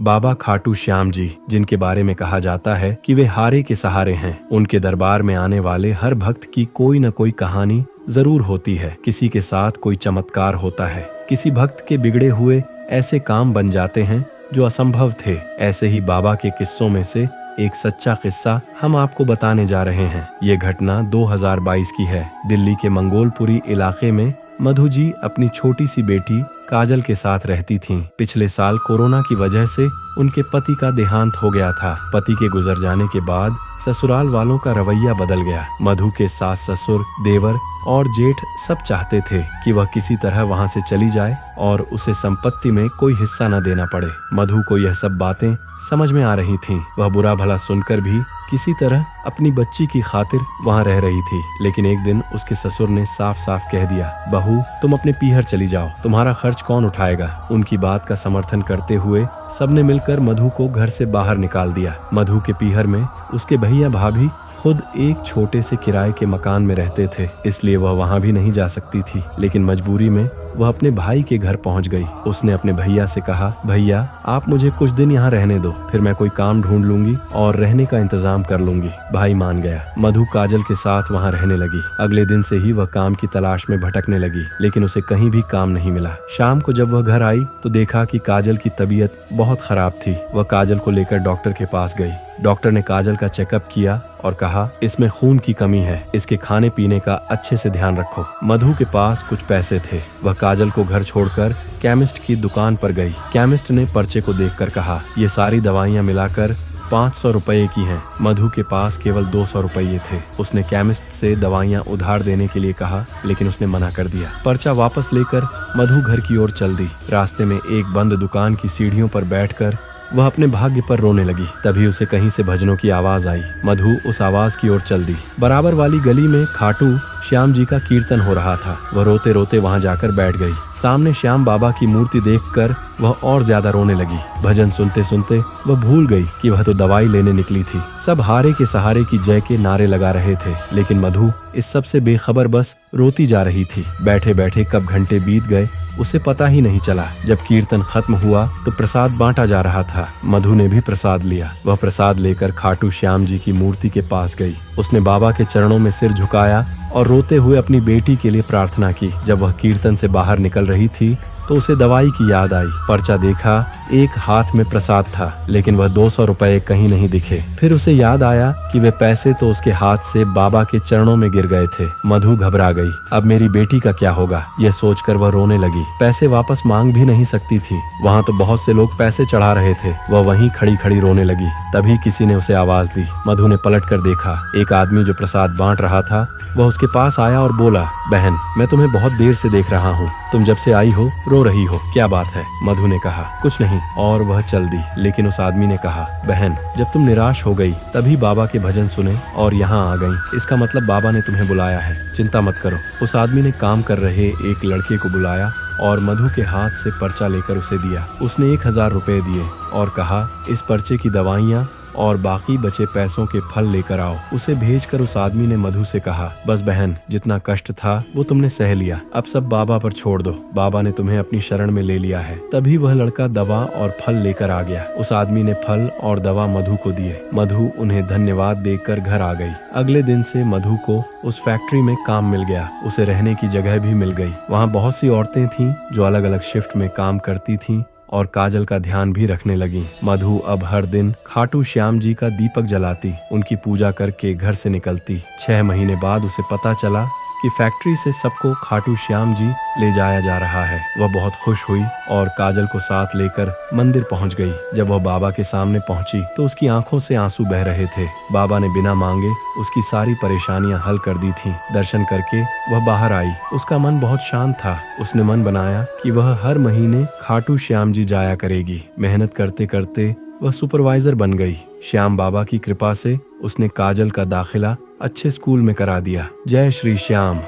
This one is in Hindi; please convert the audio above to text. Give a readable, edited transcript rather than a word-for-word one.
बाबा खाटू श्याम जी, जिनके बारे में कहा जाता है कि वे हारे के सहारे हैं। उनके दरबार में आने वाले हर भक्त की कोई न कोई कहानी जरूर होती है। किसी के साथ कोई चमत्कार होता है, किसी भक्त के बिगड़े हुए ऐसे काम बन जाते हैं जो असंभव थे। ऐसे ही बाबा के किस्सों में से एक सच्चा किस्सा हम आपको बताने जा रहे हैं। ये घटना 2022 की है। दिल्ली के मंगोलपुरी इलाके में मधु जी अपनी छोटी सी बेटी काजल के साथ रहती थीं। पिछले साल कोरोना की वजह से उनके पति का देहांत हो गया था। पति के गुजर जाने के बाद ससुराल वालों का रवैया बदल गया। मधु के सास ससुर, देवर और जेठ सब चाहते थे कि वह किसी तरह वहां से चली जाए और उसे संपत्ति में कोई हिस्सा न देना पड़े। मधु को यह सब बातें समझ में आ रही थीं। वह बुरा भला सुनकर भी किसी तरह अपनी बच्ची की खातिर वहां रह रही थी। लेकिन एक दिन उसके ससुर ने साफ साफ कह दिया, बहू तुम अपने पीहर चली जाओ, तुम्हारा खर्च कौन उठाएगा। उनकी बात का समर्थन करते हुए सबने मिलकर मधु को घर से बाहर निकाल दिया। मधु के पीहर में उसके भैया भाभी खुद एक छोटे से किराए के मकान में रहते थे, इसलिए वह वहां भी नहीं जा सकती थी। लेकिन मजबूरी में वह अपने भाई के घर पहुंच गई। उसने अपने भैया से कहा, भैया आप मुझे कुछ दिन यहाँ रहने दो, फिर मैं कोई काम ढूंढ लूंगी और रहने का इंतजाम कर लूंगी। भाई मान गया। मधु काजल के साथ वहाँ रहने लगी। अगले दिन से ही वह काम की तलाश में भटकने लगी, लेकिन उसे कहीं भी काम नहीं मिला। शाम को जब वह घर आई तो देखा कि काजल की तबीयत बहुत खराब थी। वह काजल को लेकर डॉक्टर के पास गई। डॉक्टर ने काजल का चेकअप किया और कहा, इसमें खून की कमी है, इसके खाने पीने का अच्छे से ध्यान रखो। मधु के पास कुछ पैसे थे। वह काजल को घर छोड़कर केमिस्ट की दुकान पर गई। केमिस्ट ने पर्चे को देखकर कहा, ये सारी दवाइयाँ मिलाकर 500 रुपए की हैं। मधु के पास केवल 200 रुपये थे। उसने केमिस्ट से दवाइयाँ उधार देने के लिए कहा, लेकिन उसने मना कर दिया। पर्चा वापस लेकर मधु घर की ओर चल दी। रास्ते में एक बंद दुकान की सीढ़ियों पर बैठकर वह अपने भाग्य पर रोने लगी। तभी उसे कहीं से भजनों की आवाज आई। मधु उस आवाज की ओर चल दी। बराबर वाली गली में खाटू श्याम जी का कीर्तन हो रहा था। वह रोते रोते वहां जाकर बैठ गई। सामने श्याम बाबा की मूर्ति देखकर वह और ज्यादा रोने लगी। भजन सुनते सुनते वह भूल गई कि वह तो दवाई लेने निकली थी। सब हारे के सहारे की जय के नारे लगा रहे थे, लेकिन मधु इस सब से बेखबर बस रोती जा रही थी। बैठे बैठे कब घंटे बीत गए उसे पता ही नहीं चला। जब कीर्तन खत्म हुआ तो प्रसाद बांटा जा रहा था। मधु ने भी प्रसाद लिया। वह प्रसाद लेकर खाटू श्याम जी की मूर्ति के पास गई। उसने बाबा के चरणों में सिर झुकाया और रोते हुए अपनी बेटी के लिए प्रार्थना की। जब वह कीर्तन से बाहर निकल रही थी तो उसे दवाई की याद आई। पर्चा देखा, एक हाथ में प्रसाद था, लेकिन वह 200 रुपए कहीं नहीं दिखे। फिर उसे याद आया कि वे पैसे तो उसके हाथ से बाबा के चरणों में गिर गए थे। मधु घबरा गई। अब मेरी बेटी का क्या होगा, यह सोचकर वह रोने लगी। पैसे वापस मांग भी नहीं सकती थी। वहाँ तो बहुत से लोग पैसे चढ़ा रहे थे। वह वहीं खड़ी खड़ी रोने लगी। तभी किसी ने उसे आवाज दी। मधु ने पलट कर देखा। एक आदमी जो प्रसाद बांट रहा था वह उसके पास आया और बोला, बहन मैं तुम्हें बहुत देर से देख रहा हूँ, तुम जब से आई हो रो रही हो, क्या बात है। मधु ने कहा, कुछ नहीं, और वह चल दी। लेकिन उस आदमी ने कहा, बहन जब तुम निराश हो गई तभी बाबा के भजन सुने और यहाँ आ गई, इसका मतलब बाबा ने तुम्हें बुलाया है, चिंता मत करो। उस आदमी ने काम कर रहे एक लड़के को बुलाया और मधु के हाथ से पर्चा लेकर उसे दिया। उसने 1000 रुपए दिए और कहा, इस पर्चे की दवाइयाँ और बाकी बचे पैसों के फल लेकर आओ। उसे भेजकर उस आदमी ने मधु से कहा, बस बहन जितना कष्ट था वो तुमने सह लिया, अब सब बाबा पर छोड़ दो, बाबा ने तुम्हें अपनी शरण में ले लिया है। तभी वह लड़का दवा और फल लेकर आ गया। उस आदमी ने फल और दवा मधु को दिए। मधु उन्हें धन्यवाद देकर घर आ गई। अगले दिन से मधु को उस फैक्ट्री में काम मिल गया। उसे रहने की जगह भी मिल गई। वहाँ बहुत सी औरतें थीं जो अलग अलग शिफ्ट में काम करती थीं और काजल का ध्यान भी रखने लगी। मधु अब हर दिन खाटू श्याम जी का दीपक जलाती, उनकी पूजा करके घर से निकलती। 6 महीने बाद उसे पता चला कि फैक्ट्री से सबको खाटू श्याम जी ले जाया जा रहा है। वह बहुत खुश हुई और काजल को साथ लेकर मंदिर पहुंच गई। जब वह बाबा के सामने पहुंची तो उसकी आंखों से आंसू बह रहे थे। बाबा ने बिना मांगे उसकी सारी परेशानियां हल कर दी थीं। दर्शन करके वह बाहर आई। उसका मन बहुत शांत था। उसने मन बनाया कि वह हर महीने खाटू श्याम जी जाया करेगी। मेहनत करते करते वह सुपरवाइजर बन गई। श्याम बाबा की कृपा से उसने काजल का दाखिला अच्छे स्कूल में करा दिया। जय श्री श्याम।